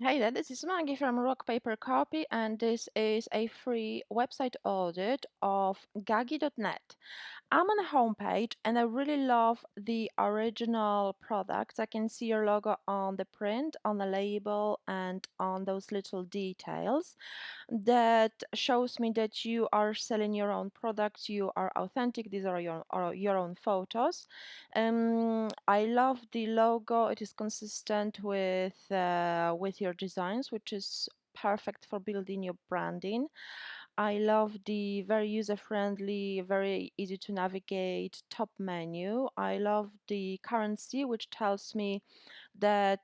Hey there, this is Maggie from Rock Paper Copy, and this is a free website audit of Gaghi.net. I'm on the homepage and I really love the original products. I can see your logo on the print, on the label, and on those little details that shows me that you are selling your own products, you are authentic, these are your own photos. I love the logo, it is consistent with your designs, which is perfect for building your branding. I love the very user-friendly, very easy to navigate top menu. I love the currency, which tells me that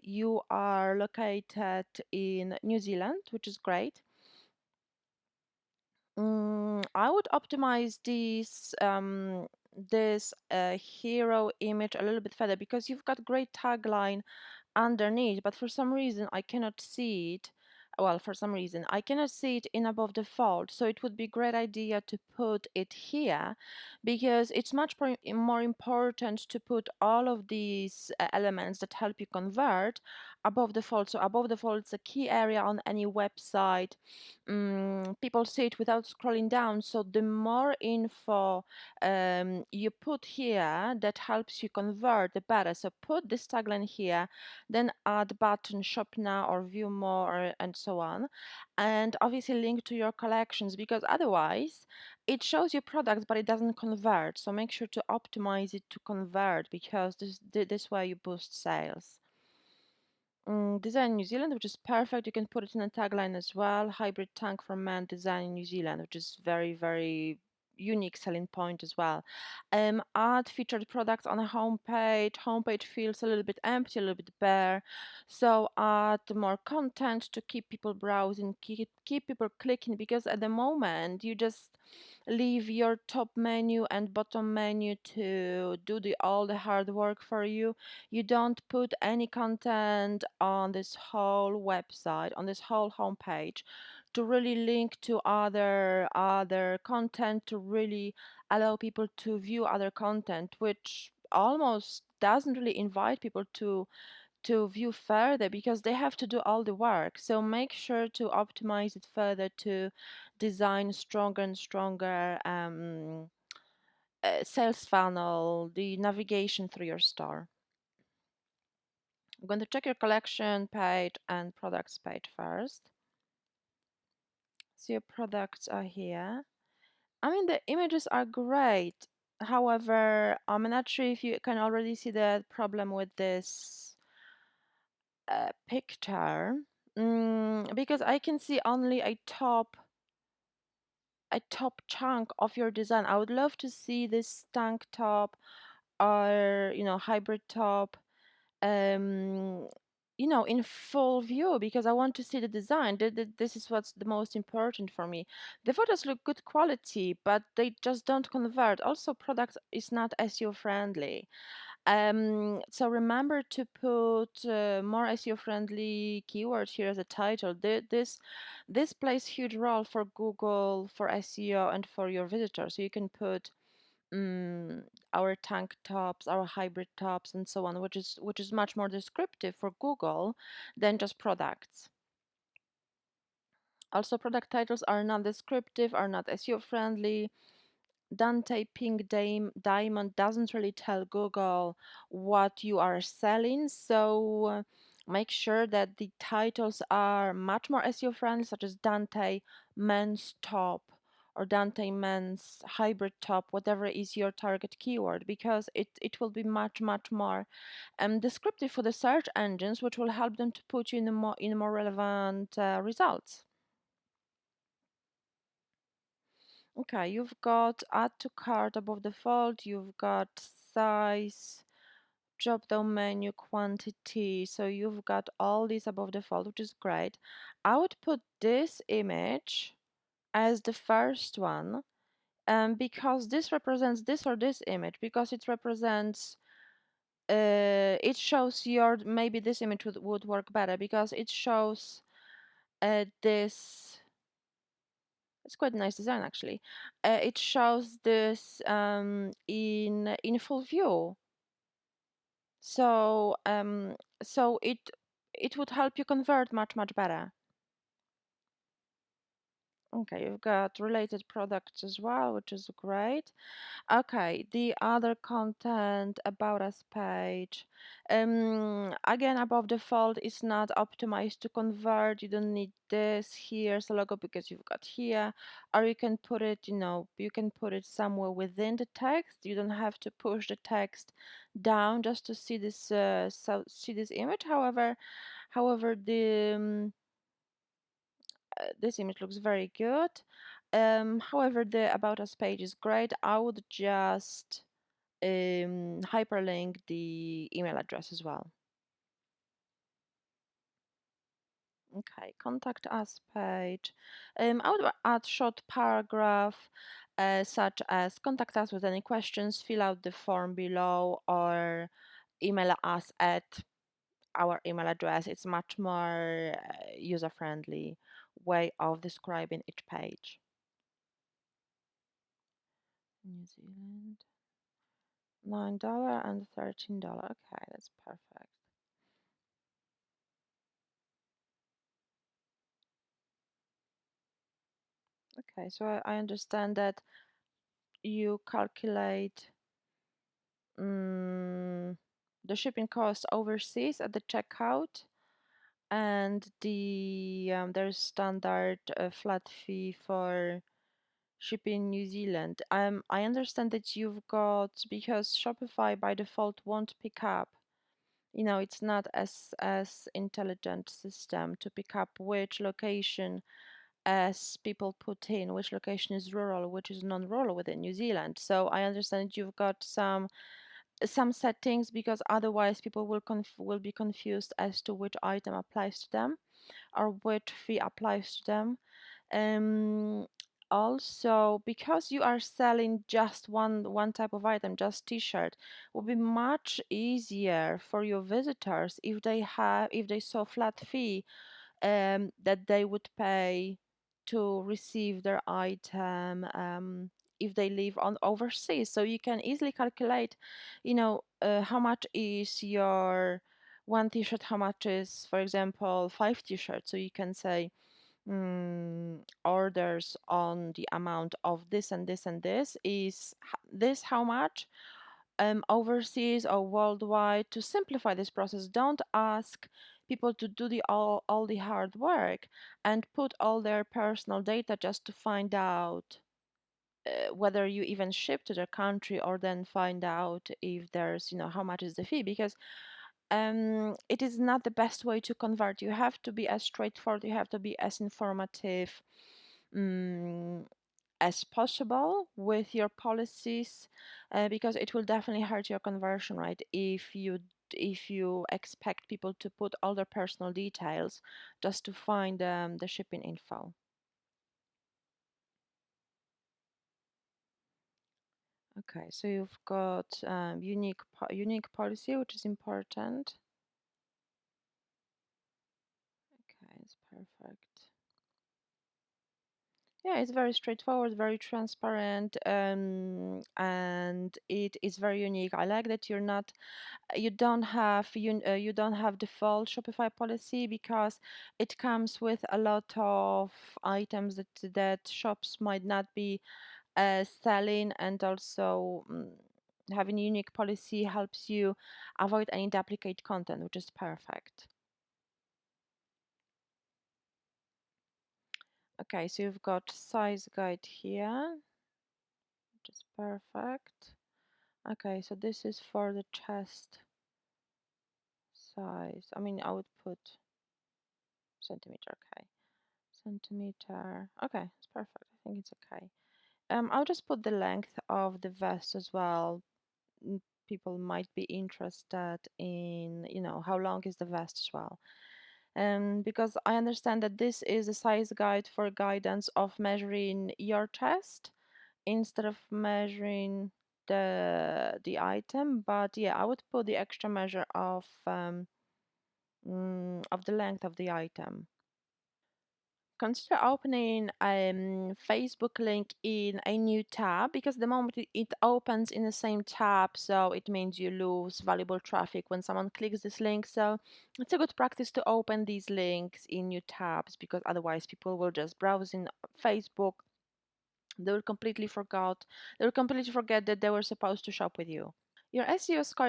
you are located in New Zealand, which is great. I would optimize this hero image a little bit further because you've got great tagline underneath, but for some reason I cannot see it. Well, for some reason I cannot see it in above the fold, so it would be a great idea to put it here because it's much more important to put all of these elements that help you convert above the fold. So above the fold is a key area on any website. People see it without scrolling down, so the more info you put here that helps you convert, the better. So put this tagline here, then add button shop now or view more and so on, and obviously link to your collections, because otherwise it shows you products but it doesn't convert. So make sure to optimize it to convert, because this way you boost sales. Design in New Zealand, which is perfect. You can put it in a tagline as well. Hybrid tank for men, design in New Zealand, which is very, very unique selling point as well. Add featured products on a homepage. Homepage feels a little bit empty, a little bit bare. So add more content to keep people browsing, keep people clicking, because at the moment you just leave your top menu and bottom menu to do all the hard work for you. You don't put any content on this whole website, on this whole homepage, to really link to other content, to really allow people to view other content, which almost doesn't really invite people to view further because they have to do all the work. So make sure to optimize it further to design stronger and stronger sales funnel, the navigation through your store. I'm going to check your collection page and products page first. So your products are here. I mean, the images are great. However, I'm not sure if you can already see the problem with this picture, because I can see only a top chunk of your design. I would love to see this tank top or hybrid top um in full view, because I want to see the design. This is what's the most important for me. The photos look good quality, but they just don't convert. Also, product is not SEO friendly. So remember to put more SEO friendly keywords here as a title. This plays huge role for Google, for SEO, and for your visitors. So you can put mm, our tank tops, our hybrid tops, and so on, which is much more descriptive for Google than just products. Also, product titles are not descriptive, are not SEO friendly. Dante Pink Diamond doesn't really tell Google what you are selling, so make sure that the titles are much more SEO friendly, such as Dante Men's Top or Dante Men's Hybrid Top, whatever is your target keyword, because it will be much, much more descriptive for the search engines, which will help them to put you in more relevant results. Okay, you've got add to cart above the fold, you've got size, drop down menu, quantity. So you've got all these above the fold, which is great. I would put this image as the first one, because this represents this or this image, because it represents it shows maybe this image would work better because it shows this. It's quite a nice design, actually. It shows this in full view. So so it would help you convert much, much better. Okay, you've got related products as well, which is great. Okay, the other content about us page. Again, above default is not optimized to convert. You don't need this. Here's the logo because you've got here, or you can put it, you can put it somewhere within the text. You don't have to push the text down just to see this, see this image. However, this image looks very good. However, the About Us page is great. I would just hyperlink the email address as well. Okay, contact us page. I would add short paragraph such as contact us with any questions, fill out the form below, or email us at our email address. It's much more user-friendly way of describing each page. New Zealand, $9 and $13. Okay, that's perfect. Okay, so I understand that you calculate mm, the shipping cost overseas at the checkout and there's standard flat fee for shipping New Zealand. I understand that you've got, because Shopify by default won't pick up, it's not as intelligent system to pick up which location as people put in, which location is rural, which is non-rural within New Zealand. So I understand you've got some settings, because otherwise people will be confused as to which item applies to them or which fee applies to them. Um, Also, because you are selling just one type of item, just t-shirt, would be much easier for your visitors if they saw flat fee that they would pay to receive their item if they live on overseas. So you can easily calculate, how much is your one t-shirt, how much is, for example, five t-shirts. So you can say orders on the amount of this and this and this is this how much overseas or worldwide. To simplify this process, don't ask people to do all the hard work and put all their personal data just to find out whether you even ship to their country, or then find out if there's, how much is the fee, because it is not the best way to convert. You have to be as straightforward, you have to be as informative um, as possible with your policies, because it will definitely hurt your conversion, right? If you expect people to put all their personal details just to find the shipping info. Okay, so you've got unique policy, which is important. Okay, it's perfect. Yeah, it's very straightforward, very transparent, and it is very unique. I like that you don't have default Shopify policy, because it comes with a lot of items that shops might not be selling, and also having a unique policy helps you avoid any duplicate content, which is perfect. Okay, so you've got size guide here, which is perfect. Okay, so this is for the chest size. I mean, I would put centimeter. Okay, centimeter. Okay, it's perfect. I think it's okay. I'll just put the length of the vest as well. People might be interested in, how long is the vest as well. Because I understand that this is a size guide for guidance of measuring your chest instead of measuring the item. But yeah, I would put the extra measure of the length of the item. Consider opening Facebook link in a new tab because the moment it opens in the same tab, so it means you lose valuable traffic when someone clicks this link. So it's a good practice to open these links in new tabs because otherwise people will just browse in Facebook. They will completely forget that they were supposed to shop with you. Your SEO score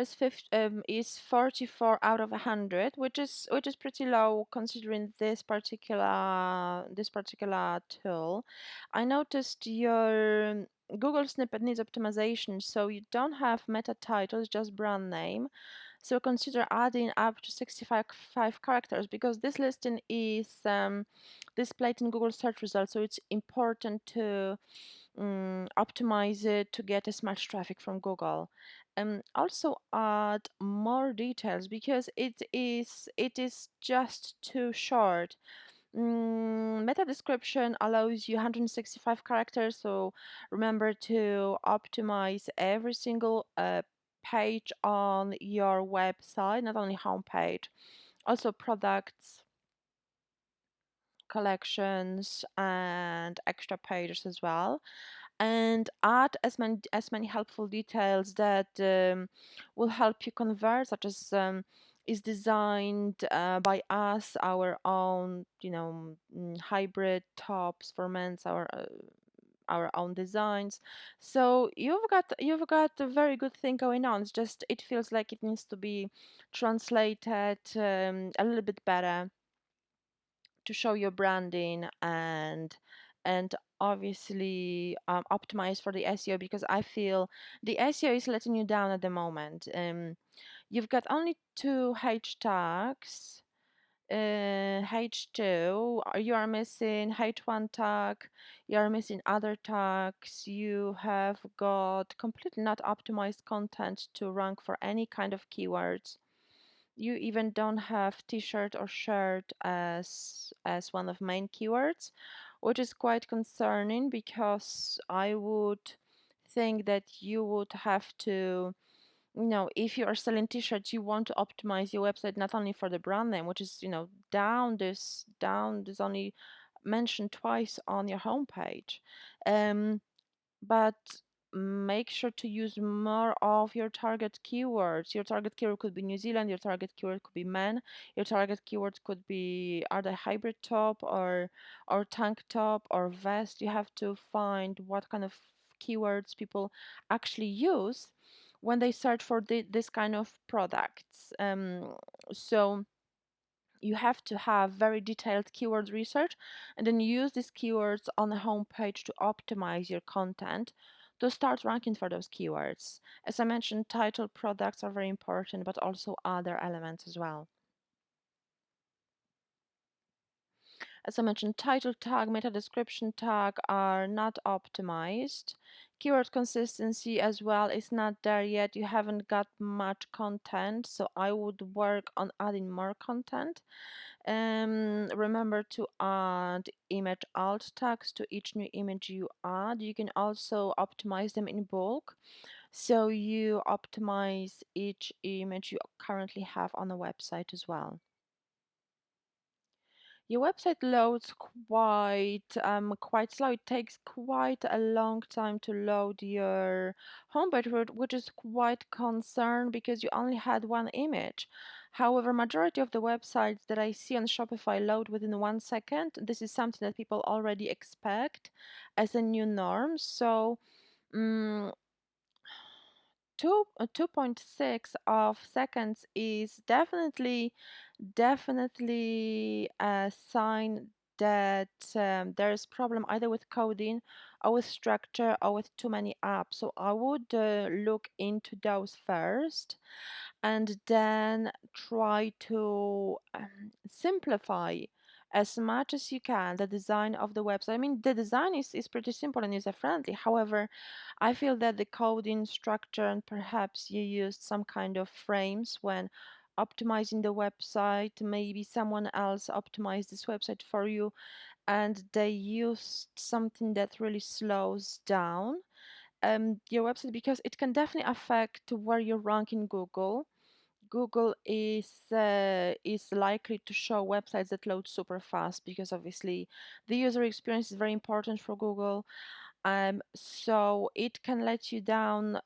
is 44 out of 100, which is pretty low considering this particular tool. I noticed your Google snippet needs optimization, so you don't have meta titles, just brand name. So consider adding up to 65 characters because this listing is displayed in Google search results, so it's important to optimize it to get as much traffic from Google. Also add more details because it is just too short. Meta description allows you 165 characters, so remember to optimize every single page on your website, not only homepage, also products, collections, and extra pages as well, and add as many helpful details that will help you convert, such as is designed by us, our own, hybrid tops for men's, our own designs. So you've got a very good thing going on. It's just it feels like it needs to be translated a little bit better to show your branding and obviously optimize for the SEO because I feel the SEO is letting you down at the moment. You've got only two hashtags. H2, you are missing H1 tag, you are missing other tags, you have got completely not optimized content to rank for any kind of keywords. You even don't have t-shirt or shirt as one of main keywords, which is quite concerning because I would think that you would have to, if you are selling t-shirts, you want to optimize your website not only for the brand name, which is, down this only mentioned twice on your homepage. But make sure to use more of your target keywords. Your target keyword could be New Zealand, your target keyword could be men, your target keyword could be are they hybrid top or tank top or vest. You have to find what kind of keywords people actually use when they search for this kind of products. So you have to have very detailed keyword research and then use these keywords on the homepage to optimize your content to start ranking for those keywords. As I mentioned, title products are very important, but also other elements as well. As I mentioned, title tag, meta description tag are not optimized. Keyword consistency as well is not there yet. You haven't got much content, so I would work on adding more content. Remember to add image alt tags to each new image you add. You can also optimize them in bulk. So you optimize each image you currently have on the website as well. Your website loads quite slow. It takes quite a long time to load your homepage, which is quite concerned because you only had one image. However, majority of the websites that I see on Shopify load within 1 second. This is something that people already expect as a new norm. So, mm 2.6 of seconds is definitely a sign that there is problem either with coding or with structure or with too many apps. So I would look into those first and then try to simplify as much as you can the design of the website. I mean, the design is pretty simple and user friendly. However, I feel that the coding structure and perhaps you used some kind of frames when optimizing the website. Maybe someone else optimized this website for you and they used something that really slows down your website because it can definitely affect where you rank in Google. Google is likely to show websites that load super fast because obviously the user experience is very important for Google. So it can let you down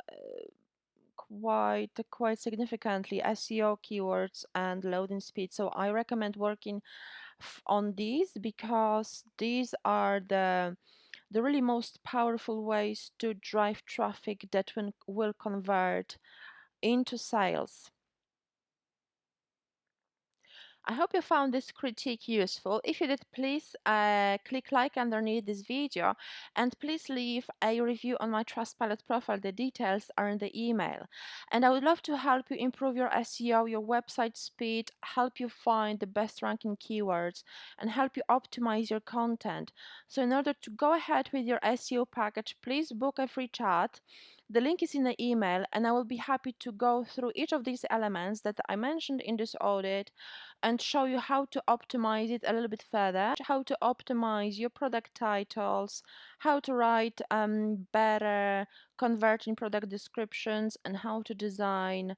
quite significantly, SEO keywords and loading speed. So I recommend working on these because these are the really most powerful ways to drive traffic that will convert into sales. I hope you found this critique useful. If you did, please click like underneath this video and please leave a review on my Trustpilot profile. The details are in the email. And I would love to help you improve your SEO, your website speed, help you find the best ranking keywords, and help you optimize your content. So in order to go ahead with your SEO package, please book a free chat. The link is in the email, and I will be happy to go through each of these elements that I mentioned in this audit and show you how to optimize it a little bit further, how to optimize your product titles, how to write better converting product descriptions, and how to design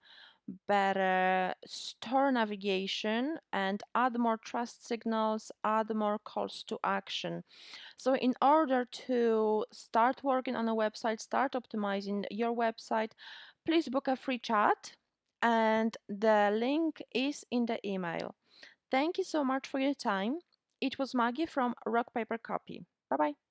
better store navigation and add more trust signals, add more calls to action. So in order to start working on a website, start optimizing your website, please book a free chat and the link is in the email. Thank you so much for your time. It was Maggie from Rock Paper Copy. Bye bye.